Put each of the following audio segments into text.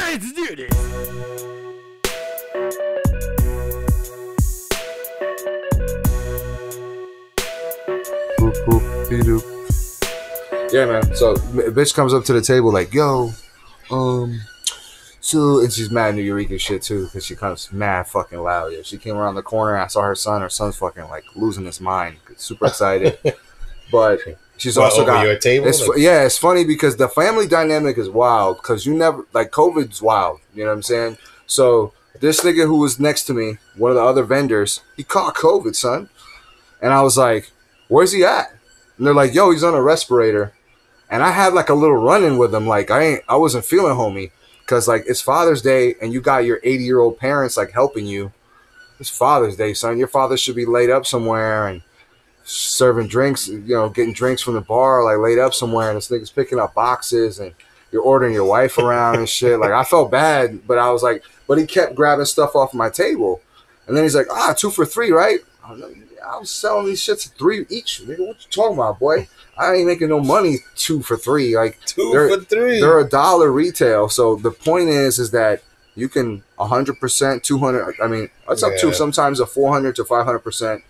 Let's do this. Yeah, man. So a bitch comes up to the table like, yo, so, and she's mad New Eureka shit too, because she comes mad fucking loud. Yeah, she came around the corner. I saw her son. Her son's fucking like losing his mind, super excited. But she's also over got your table. Yeah, it's funny because the family dynamic is wild. Because you never like COVID's wild. You know what I'm saying? So this nigga who was next to me, one of the other vendors, he caught COVID, son. And I was like, where's he at? And they're like, yo, he's on a respirator. And I had like a little run-in with him. Like I wasn't feeling homie. Because like it's Father's Day and you got your 80-year-old parents like helping you. It's Father's Day, son. Your father should be laid up somewhere and serving drinks, you know, getting drinks from the bar, like laid up somewhere. And this nigga's picking up boxes and you're ordering your wife around and shit. Like I felt bad, but I was like, but he kept grabbing stuff off my table. And then he's like, 2 for $3, right? I was selling these shits at $3 each. Nigga, what you talking about, boy? I ain't making no money 2 for $3. Like $2 for $3. They're $1 retail. So the point is that you can 100%, 200. I mean, it's up to sometimes a 400 to 500%.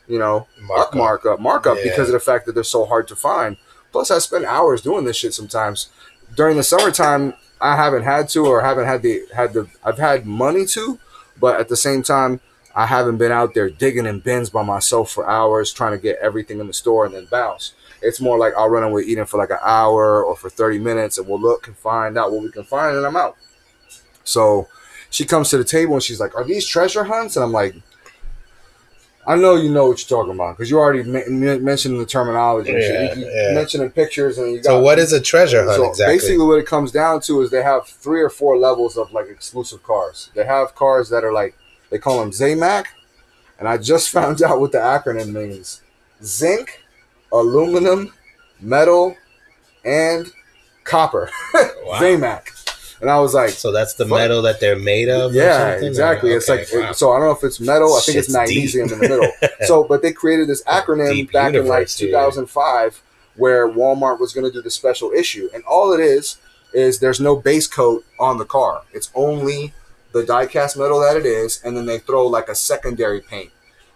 You know, markup because of the fact that they're so hard to find. Plus, I spend hours doing this shit sometimes. During the summertime, I haven't had to, or haven't had the. I've had money to, but at the same time, I haven't been out there digging in bins by myself for hours trying to get everything in the store and then bounce. It's more like I'll run away eating for like an hour or for 30 minutes, and we'll look and find out what we can find, and I'm out. So she comes to the table and she's like, "Are these treasure hunts?" And I'm like, I know you know what you're talking about because you already mentioned the terminology. You mentioned pictures and you got. So what is a treasure hunt exactly? Basically, what it comes down to is they have 3 or 4 levels of like exclusive cars. They have cars that are like they call them ZMAC, and I just found out what the acronym means: zinc, aluminum, metal, and copper. Wow. ZMAC. And I was like, so that's the metal that they're made of? Yeah, exactly. It's like, so I don't know if it's metal. I think it's magnesium in the middle. So, but they created this acronym back in like 2005 where Walmart was going to do the special issue. And all it is there's no base coat on the car. It's only the die-cast metal that it is. And then they throw like a secondary paint.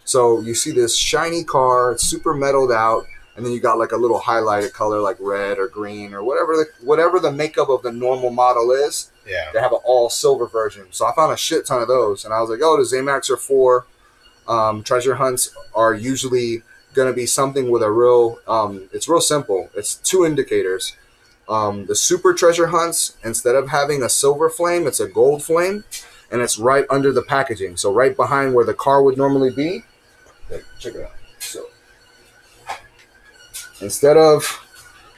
So you see this shiny car, it's super metalled out. And then you got like a little highlighted color like red or green or whatever the makeup of the normal model is. Yeah. They have an all silver version. So I found a shit ton of those. And I was like, oh, the ZMAX are 4. Treasure hunts are usually going to be something with a real, it's real simple. It's 2 indicators. The super treasure hunts, instead of having a silver flame, it's a gold flame. And it's right under the packaging. So right behind where the car would normally be. Check it out. So instead of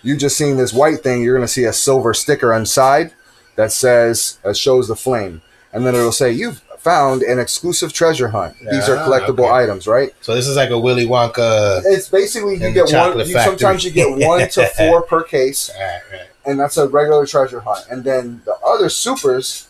you just seeing this white thing, you're going to see a silver sticker inside that shows the flame. And then it'll say, you've found an exclusive treasure hunt. These are collectible items, right? So this is like a Willy Wonka. It's basically, you get one. Sometimes you get 1 to 4 per case. Right. And that's a regular treasure hunt. And then the other supers,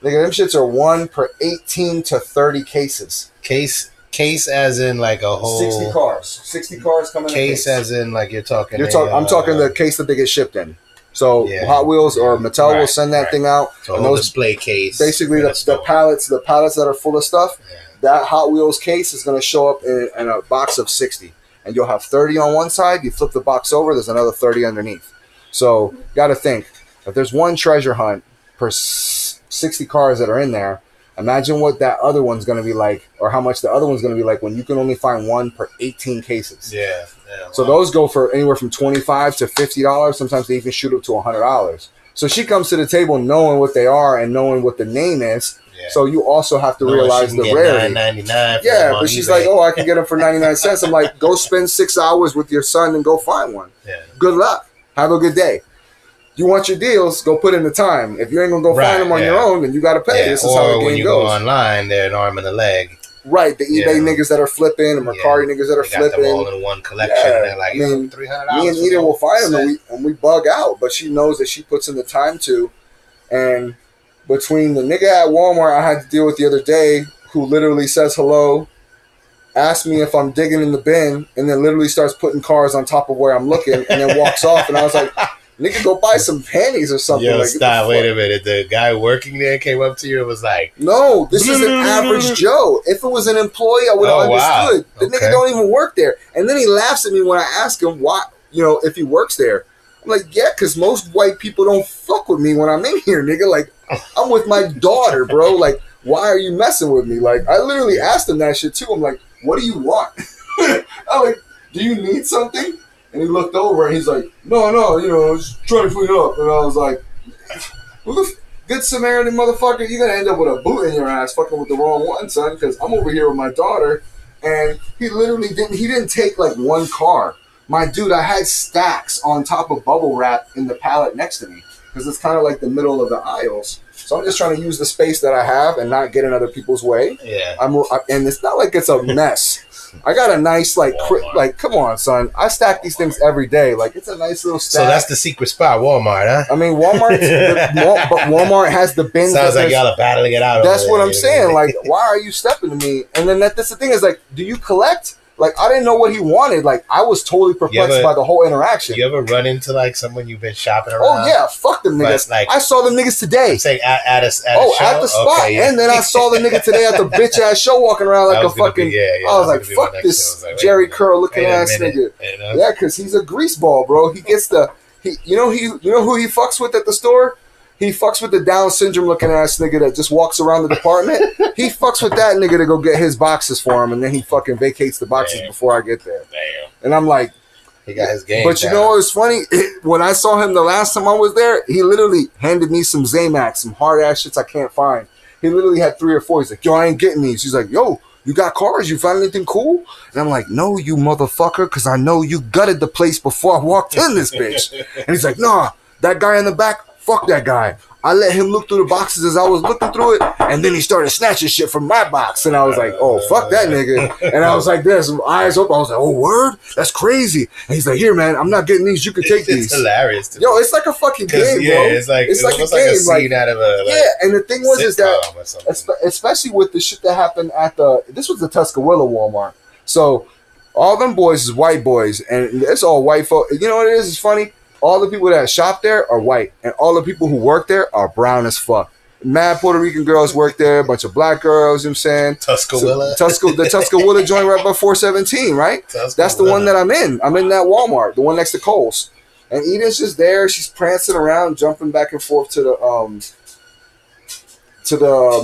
them shits are 1 per 18 to 30 cases. Case as in like a whole 60 cars. 60 cars coming in. Case as in like you're talking. I'm talking the case that they get shipped in. So Hot Wheels or Mattel will send that thing out. So and those display case. Basically the pallets that are full of stuff. Yeah. That Hot Wheels case is going to show up in a box of 60, and you'll have 30 on one side. You flip the box over, there's another 30 underneath. So you got to think if there's one treasure hunt per 60 cars that are in there. Imagine what that other one's going to be like, or how much the other one's going to be like when you can only find 1 per 18 cases. Yeah. So those go for anywhere from $25 to $50. Sometimes they even shoot up to $100. So she comes to the table knowing what they are and knowing what the name is. Yeah. So you also have to realize the rarity. $9.99. Yeah, but she's like, oh, I can get them for 99 cents. I'm like, go spend 6 hours with your son and go find one. Yeah. Good luck. Have a good day. You want your deals, go put in the time. If you ain't going to go find them on your own, then you got to pay. This is how the game goes. Or when you go online, they're an arm and a leg. Right, the eBay niggas that are flipping, the Mercari niggas that are flipping. Got them all in one collection. And they're like, $300. Me and Eden will find them and we bug out. But she knows that she puts in the time to. And between the nigga at Walmart I had to deal with the other day, who literally says hello, asks me if I'm digging in the bin, and then literally starts putting cars on top of where I'm looking, and then walks off. And I was like, Nigga, go buy some panties or something. Yo, like, stop. Wait a minute. The guy working there came up to you and was like, no, this is an average Joe. If it was an employee, I would have understood. Wow. The nigga don't even work there. And then he laughs at me when I ask him why, if he works there. I'm like, yeah, because most white people don't fuck with me when I'm in here, nigga. Like, I'm with my daughter, bro. Like, why are you messing with me? Like, I literally asked him that shit too. I'm like, what do you want? I'm like, do you need something? And he looked over and he's like, no, I was trying to clean up. And I was like, good Samaritan motherfucker, you're going to end up with a boot in your ass fucking with the wrong one, son, because I'm over here with my daughter. And he literally didn't take like one car. My dude, I had stacks on top of bubble wrap in the pallet next to me because it's kind of like the middle of the aisles. So I'm just trying to use the space that I have and not get in other people's way. Yeah. And it's not like it's a mess. I got a nice, like, come on, son. I stack these things every day. Like, it's a nice little stack. So that's the secret spot, Walmart, huh? I mean, Walmart has the bins. Sounds like y'all are battling it out. That's what I'm saying. Like, why are you stepping to me? And then that's the thing is, like, do you collect? Like, I didn't know what he wanted. Like, I was totally perplexed by the whole interaction. You ever run into, like, someone you've been shopping around? Oh, yeah. Fuck them niggas. Like, I saw them niggas today. I'm saying at the show? At the spot. Okay, yeah. And then I saw the nigga today at the bitch-ass show walking around like a fucking... I was like, fuck this Jerry Curl-looking ass nigga. Yeah, because he's a greaseball, bro. He gets the... You know who he fucks with at the store? He fucks with the Down syndrome looking ass nigga that just walks around the department. He fucks with that nigga to go get his boxes for him, and then he fucking vacates the boxes before I get there. Damn. And I'm like, he got his game. But you know what's funny? When I saw him the last time I was there, he literally handed me some Zamax, some hard ass shits I can't find. He literally had 3 or 4. He's like, yo, I ain't getting these. He's like, yo, you got cars? You found anything cool? And I'm like, no, you motherfucker, because I know you gutted the place before I walked in this bitch. And he's like, nah, that guy in the back, fuck that guy. I let him look through the boxes as I was looking through it, and then he started snatching shit from my box. And I was like, oh, fuck that nigga. And I was like this, eyes open. I was like, oh, word? That's crazy. And he's like, here, man, I'm not getting these. You can take these. It's hilarious. Yo, it's like a fucking game, bro. It's like a scene out of a and the thing is that, especially with the shit that happened at this was the Tuscaloosa Walmart. So all them boys is white boys, and it's all white folk. You know what it is? It's funny. All the people that shop there are white, and all the people who work there are brown as fuck. Mad Puerto Rican girls work there, a bunch of black girls, you know what I'm saying? Tuscaloosa. The Tuscaloosa joint right by 417, right? That's the one that I'm in. I'm in that Walmart, the one next to Kohl's. And Eden's just there. She's prancing around, jumping back and forth to the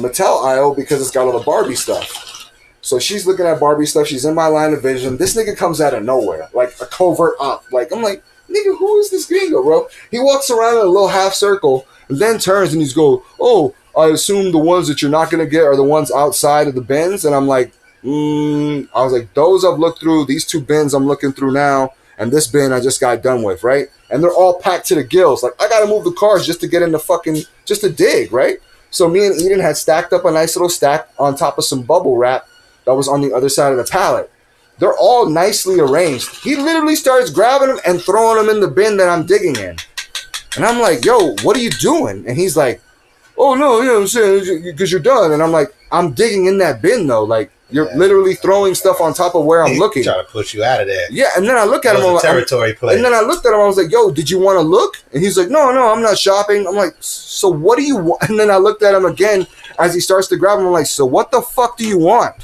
Mattel aisle because it's got all the Barbie stuff. So she's looking at Barbie stuff. She's in my line of vision. This nigga comes out of nowhere, like a covert up. Like, I'm like, nigga, who is this gringo, bro? He walks around in a little half circle and then turns and he's go, oh, I assume the ones that you're not going to get are the ones outside of the bins. And I'm like, I was like, those I've looked through. These 2 bins I'm looking through now. And this bin I just got done with, right? And they're all packed to the gills. Like, I got to move the cars just to get in the fucking, just to dig, right? So me and Eden had stacked up a nice little stack on top of some bubble wrap that was on the other side of the pallet. They're all nicely arranged. He literally starts grabbing them and throwing them in the bin that I'm digging in. And I'm like, yo, what are you doing? And he's like, oh, no, you know what I'm saying, because you're done. And I'm like, I'm digging in that bin, though. Like, you're literally throwing stuff on top of where I'm looking. Trying to push you out of there. Yeah, and then I look at him. Territory play. And then I looked at him. I was like, yo, did you want to look? And he's like, no, I'm not shopping. I'm like, so what do you want? And then I looked at him again as he starts to grab him. I'm like, so what the fuck do you want?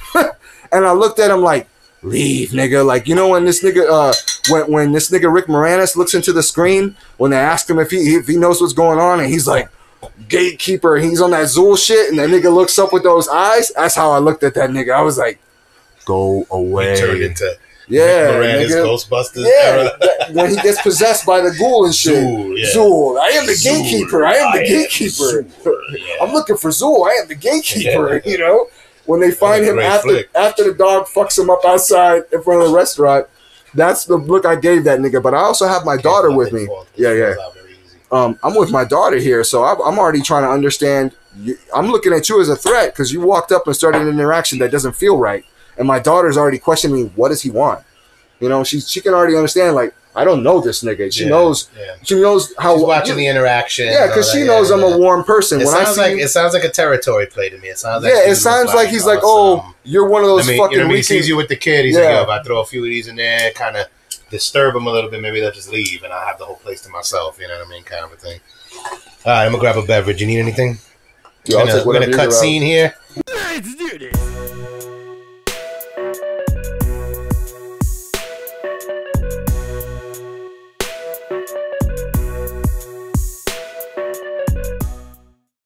And I looked at him like, leave, nigga. Like, you know when this nigga, when this nigga Rick Moranis looks into the screen, when they ask him if he knows what's going on, and he's like, gatekeeper, he's on that Zool shit, and that nigga looks up with those eyes. That's how I looked at that nigga. I was like, go away. He turned into Moranis Ghostbusters era. When he gets possessed by the ghoul and shit. Zool. I am the gatekeeper. I am the gatekeeper. I'm looking for Zool. I am the gatekeeper. You know. When they find him after the dog fucks him up outside in front of the restaurant, that's the look I gave that nigga. But I also have my daughter with me. Yeah. I'm with my daughter here, so I'm already trying to understand. I'm looking at you as a threat because you walked up and started an interaction that doesn't feel right, and my daughter's already questioning me. What does he want? You know, she can already understand. Like, I don't know this nigga. She knows. Yeah. She knows how. She's watching the interaction. Yeah, because she knows I'm a warm person. It sounds like a territory play to me. It sounds like it sounds like he's like, oh, you're one of those fucking. You know, he sees you with the kid. He's like, yo, if I throw a few of these in there, kind of disturb them a little bit, maybe they'll just leave, and I'll have the whole place to myself. You know what I mean, kind of a thing. All right, I'm gonna grab a beverage. You need anything? Yo, we're gonna cut scene here. Let's do this.